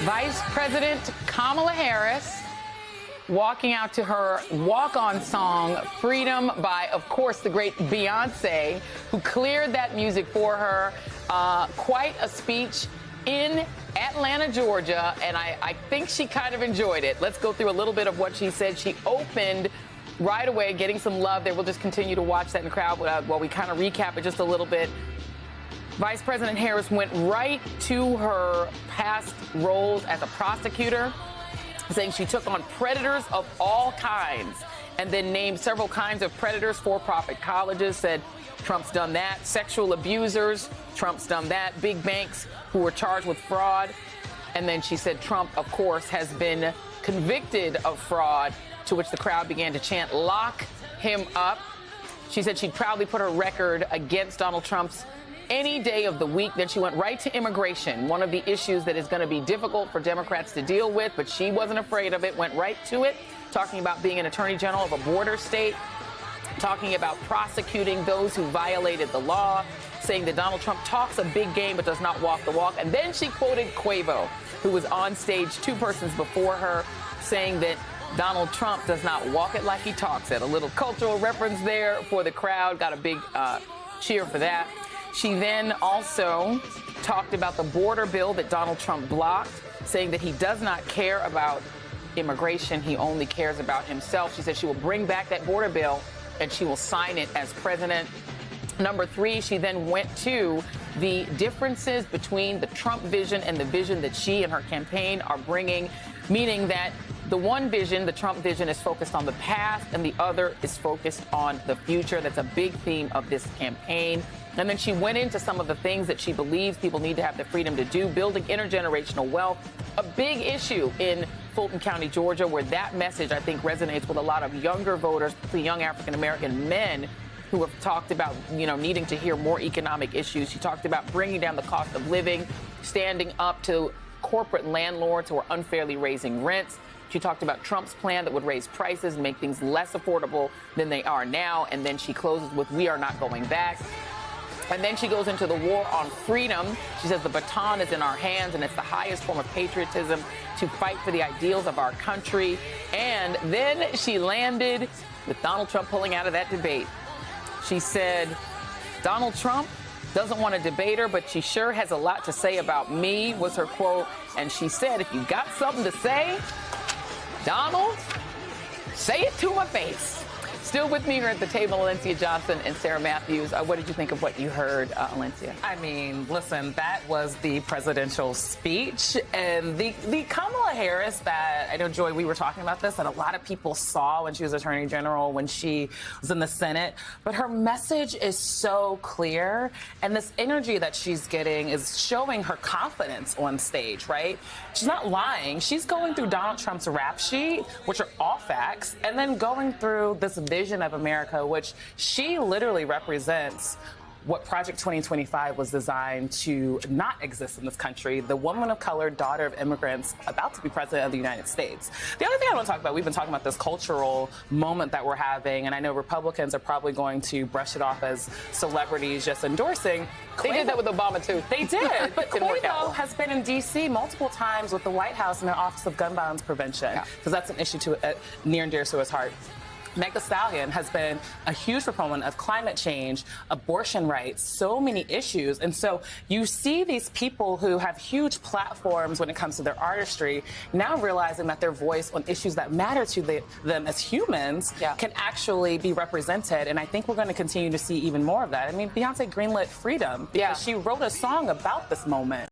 Vice President Kamala Harris walking out to her walk-on song, Freedom, by, of course, the great Beyonce, who cleared that music for her. Quite a speech in Atlanta, Georgia, and I think she kind of enjoyed it. Let's go through a little bit of what she said. She opened right away, getting some love there. We'll just continue to watch that in the crowd while we kind of recap it just a little bit. Vice President Harris went right to her past roles as a prosecutor, saying she took on predators of all kinds, and then named several kinds of predators, for-profit colleges, said Trump's done that, sexual abusers, Trump's done that, big banks who were charged with fraud. And then she said Trump, of course, has been convicted of fraud, to which the crowd began to chant, "Lock him up." She said she'd proudly put her record against Donald Trump's any day of the week. Then she went right to immigration, one of the issues that is going to be difficult for Democrats to deal with, but she wasn't afraid of it, went right to it, talking about being an attorney general of a border state, talking about prosecuting those who violated the law, saying that Donald Trump talks a big game but does not walk the walk. And then she quoted Quavo, who was on stage two persons before her, saying that Donald Trump does not walk it like he talks it. A little cultural reference there for the crowd. Got a big cheer for that. She then also talked about the border bill that Donald Trump blocked, saying that he does not care about immigration. He only cares about himself. She said she will bring back that border bill and she will sign it as president. Number three, she then went to the differences between the Trump vision and the vision that she and her campaign are bringing, meaning that the one vision, the Trump vision, is focused on the past and the other is focused on the future. That's a big theme of this campaign. And then she went into some of the things that she believes people need to have the freedom to do, building intergenerational wealth, a big issue in Fulton County, Georgia, where that message, I think, resonates with a lot of younger voters, particularly young African-American men who have talked about, needing to hear more economic issues. She talked about bringing down the cost of living, standing up to corporate landlords who are unfairly raising rents. She talked about Trump's plan that would raise prices and make things less affordable than they are now. And then she closes with, "We are not going back." And then she goes into the war on freedom. She says the baton is in our hands, and it's the highest form of patriotism to fight for the ideals of our country. And then she landed with Donald Trump pulling out of that debate. She said, "Donald Trump doesn't want to debate her, but she sure has a lot to say about me," was her quote. And she said, "If you got something to say, Donald, say it to my face." Still with me here at the table, Alencia Johnson and Sarah Matthews. What did you think of what you heard, Alencia? I mean, listen, that was the presidential speech. And the Kamala Harris that, I know, Joy, we were talking about this, and a lot of people saw when she was Attorney General, when she was in the Senate. But her message is so clear. And this energy that she's getting is showing her confidence on stage, right? She's not lying. She's going through Donald Trump's rap sheet, which are all facts, and then going through this vision of America, which she literally represents what Project 2025 was designed to not exist in this country. The woman of color, daughter of immigrants, about to be president of the United States. The other thing I want to talk about, we've been talking about this cultural moment that we're having, and I know Republicans are probably going to brush it off as celebrities just endorsing. They did that with Obama, too. They did, but Quavo has been in D.C. multiple times with the White House and their Office of Gun Violence Prevention, because that's an issue near and dear to his heart. Meg Thee Stallion has been a huge proponent of climate change, abortion rights, so many issues. And so you see these people who have huge platforms when it comes to their artistry now realizing that their voice on issues that matter to them as humans can actually be represented. And I think we're going to continue to see even more of that. I mean, Beyonce greenlit Freedom because she wrote a song about this moment.